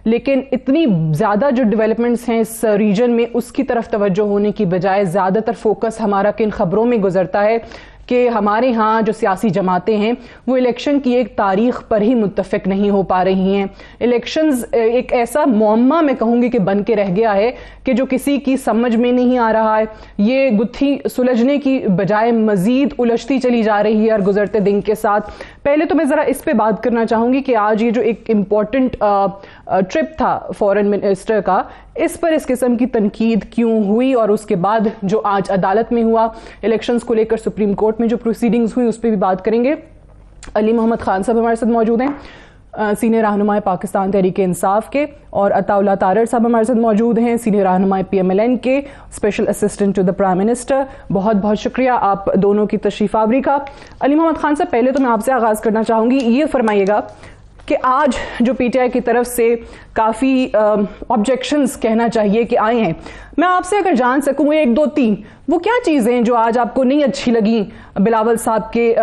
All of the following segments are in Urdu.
لیکن اتنی زیادہ جو ڈیولپمنٹس ہیں اس ریجن میں اس کی طرف توجہ ہونے کی بجائے زیادہ تر فوکس ہمارا کن خبروں میں گزرتا ہے کہ ہمارے ہاں جو سیاسی جماعتیں ہیں وہ الیکشن کی ایک تاریخ پر ہی متفق نہیں ہو پا رہی ہیں. الیکشنز ایک ایسا معمہ میں کہوں گی کہ بن کے رہ گیا ہے کہ جو کسی کی سمجھ میں نہیں آ رہا ہے. یہ گتھی سلجھنے کی بجائے مزید الجھتی چلی جا رہی ہے اور گزرتے دن کے ساتھ. پہلے تو میں ذرا اس پہ بات کرنا چاہوں گی کہ آج یہ جو ایک امپورٹنٹ ٹرپ تھا فورن منسٹر کا, اس پر اس قسم کی تنقید کیوں ہوئی, اور اس کے بعد جو آج عدالت میں ہوا الیکشنز کو لے کر سپریم کورٹ میں جو پروسیڈنگز ہوئی اس پہ بھی بات کریں گے. علی محمد خان صاحب ہمارے ساتھ موجود ہیں, سینئر رہنمائے پاکستان تحریک انصاف کے, اور عطا اللہ تارڑ صاحب ہمارے ساتھ موجود ہیں, سینئر رہنمائے PMLN کے, special assistant to the prime minister. بہت بہت شکریہ آپ دونوں کی تشریف آوری کا. علی محمد خان صاحب, پہلے تو میں آپ سے آغاز کرنا چاہوں گی, یہ فرمائیے گا کہ آج جو PTI کی طرف سے کافی آبجیکشنز کہنا چاہیے کہ آئے ہیں, میں آپ سے اگر جان سکوں 1 2 3 وہ کیا چیزیں ہیں جو آج آپ کو نہیں اچھی لگیں بلاول صاحب کے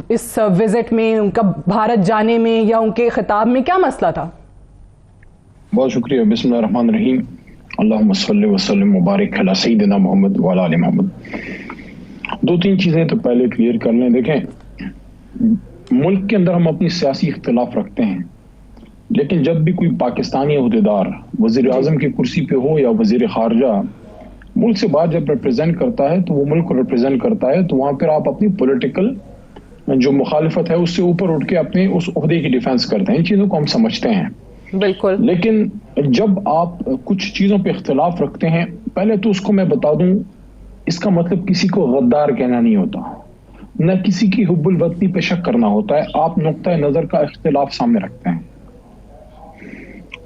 اس وزٹ میں, ان کا بھارت جانے میں یا ان کے خطاب میں کیا مسئلہ تھا؟ بہت شکریہ. بسم اللہ الرحمن الرحیم. اللہم صلی وسلم مبارک علی سیدنا محمد وعلی آل محمد. 2-3 چیزیں تو پہلے کلیئر کر لیں. دیکھیں, ملک کے اندر ہم اپنی سیاسی اختلاف رکھتے ہیں, لیکن جب بھی کوئی پاکستانی عہدیدار وزیر اعظم کی کرسی پہ ہو یا وزیر خارجہ ملک سے باہر جب ریپرزینٹ کرتا ہے تو وہ ملک کو ریپرزینٹ کرتا ہے, تو وہاں پر آپ اپنی پولیٹیکل جو مخالفت ہے اس سے اوپر اٹھ کے اپنے اس عہدے کی ڈیفینس کرتے ہیں. ان چیزوں کو ہم سمجھتے ہیں بالکل, لیکن جب آپ کچھ چیزوں پہ اختلاف رکھتے ہیں, پہلے تو اس کو میں بتا دوں, اس کا مطلب کسی کو غدار کہنا نہیں ہوتا, نہ کسی کی حب الوطنی پہ شک کرنا ہوتا ہے. آپ نقطہ نظر کا اختلاف سامنے رکھتے ہیں.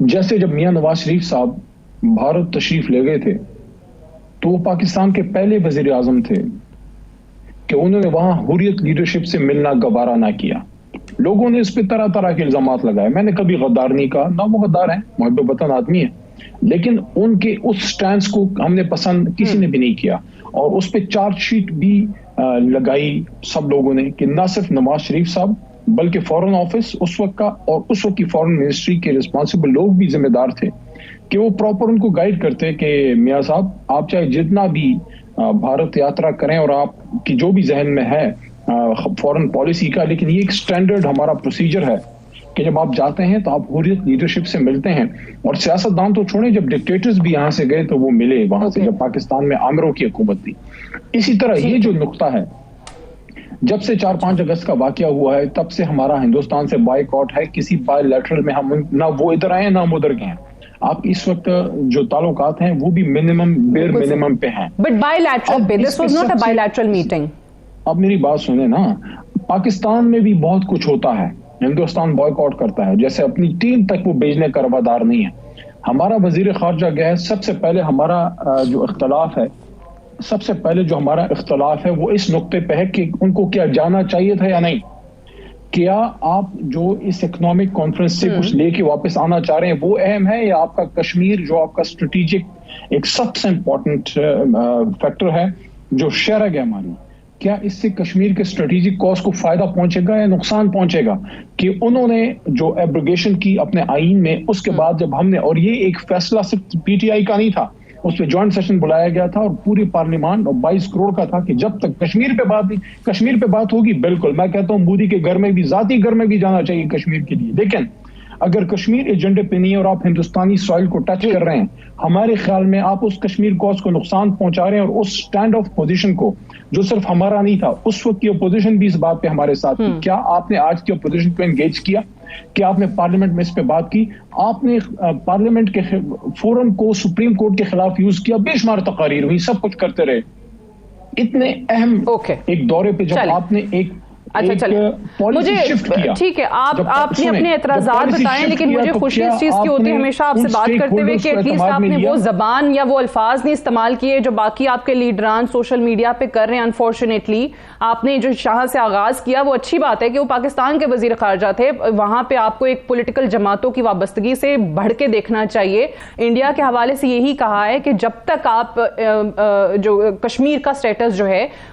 جیسے جب میاں نواز شریف صاحب بھارت تشریف لے گئے تھے تو وہ پاکستان کے پہلے وزیر اعظم تھے کہ انہوں نے وہاں حریت لیڈرشپ سے ملنا گوارا نہ کیا. لوگوں نے اس پہ طرح طرح کے الزامات لگائے. میں نے کبھی غدار نہیں کہا, نہ وہ غدار ہیں, محب وطن آدمی ہیں, لیکن ان کے اس سٹینس کو ہم نے پسند کسی نے بھی نہیں کیا, اور اس پہ چارج شیٹ بھی لگائی سب لوگوں نے کہ نہ صرف نواز شریف صاحب بلکہ فورن آفس اس وقت کا اور اس وقت کی فورن منسٹری کے رسپانسبل لوگ بھی ذمہ دار تھے کہ وہ پراپر ان کو گائیڈ کرتے کہ میاں صاحب آپ چاہے جتنا بھی بھارت یاترا کریں اور آپ کی جو بھی ذہن میں ہے فورن پالیسی کا, لیکن یہ ایک سٹینڈرڈ ہمارا پروسیجر ہے کہ جب آپ جاتے ہیں تو آپ حریت لیڈرشپ سے ملتے ہیں. اور سیاستدان تو چھوڑیں, جب ڈکٹیٹرز بھی یہاں سے گئے تو وہ ملے وہاں سے, جب پاکستان میں عامروں کی حکومت تھی. اسی طرح یہ جو نقطہ ہے, جب سے 4-5 اگست کا واقعہ ہوا ہے تب سے ہمارا ہندوستان سے بائی کاٹ ہے. کسی بائی لیٹرل میں ہم نہ وہ ادھر آئے نہ ہم ادھر گئے ہیں. آپ اس وقت جو تعلقات ہیں وہ بھی منیمم بیر منیمم پہ ہیں. بٹ بائی لیٹرل پہ, this was not a by lateral meeting. اب میری بات سنیں نا, پاکستان میں بھی بہت کچھ ہوتا ہے. ہندوستان بوائے کاٹ کرتا ہے, جیسے اپنی ٹیم تک وہ بھیجنے کا روادار نہیں ہے. ہمارا وزیر خارجہ گیا ہے. سب سے پہلے ہمارا جو اختلاف ہے, سب سے پہلے جو ہمارا اختلاف ہے وہ اس نقطے پہ ہے کہ ان کو کیا جانا چاہیے تھا یا نہیں. کیا آپ جو اس اکنامک کانفرنس سے کچھ لے کے واپس آنا چاہ رہے ہیں وہ اہم ہے, یا آپ کا کشمیر جو آپ کا اسٹریٹجک ایک سب سے امپورٹنٹ فیکٹر ہے جو شرح ہے ہماری, کیا اس سے کشمیر کے اسٹریٹجک کاز کو فائدہ پہنچے گا یا نقصان پہنچے گا؟ کہ انہوں نے جو ایبروگیشن کی اپنے آئین میں, اس کے بعد جب ہم نے, اور یہ ایک فیصلہ صرف PTI کا نہیں تھا, اس پہ جوائنٹ سیشن بلایا گیا تھا اور پوری پارلیمان 22 کروڑ کا تھا کہ جب تک کشمیر پہ بات ہوگی, بالکل میں کہتا ہوں مودی کے گھر میں بھی, ذاتی گھر میں بھی جانا چاہیے کشمیر کے لیے. لیکن اگر کشمیر ایجنڈے پہ نہیں ہے اور آپ ہندوستانی سوائل کو ٹچ کر رہے ہیں, ہمارے خیال میں آپ اس کشمیر کوز کو نقصان پہنچا رہے ہیں. اور اس سٹینڈ آف پوزیشن کو جو صرف ہمارا نہیں تھا, اس وقت کی اپوزیشن بھی اس بات پہ ہمارے ساتھ تھی. کیا آپ نے آج کی اپوزیشن کو انگیج کیا؟ کیا آپ نے پارلیمنٹ میں اس پہ بات کی؟ آپ نے پارلیمنٹ کے فورم کو سپریم کورٹ کے خلاف یوز کیا, بے شمار تقاریر ہوئی, سب کچھ کرتے رہے. اتنے اہم ایک دورے پہ جب آپ نے ایک اچھا چلے, مجھے ٹھیک ہے آپ نے اپنے اعتراضات بتائیں, لیکن مجھے خوشی اس چیز کی ہوتی ہے ہمیشہ آپ سے بات کرتے ہوئے کہ ایٹ لیسٹ آپ نے وہ زبان یا وہ الفاظ نہیں استعمال کیے جو باقی آپ کے لیڈران سوشل میڈیا پہ کر رہے ہیں. انفارچونیٹلی آپ نے جو شاہ سے آغاز کیا وہ اچھی بات ہے کہ وہ پاکستان کے وزیر خارجہ تھے, وہاں پہ آپ کو ایک پولیٹیکل جماعتوں کی وابستگی سے بڑھ کے دیکھنا چاہیے. انڈیا کے حوالے سے یہی کہا ہے کہ جب تک آپ جو کشمیر کا سٹیٹس جو ہے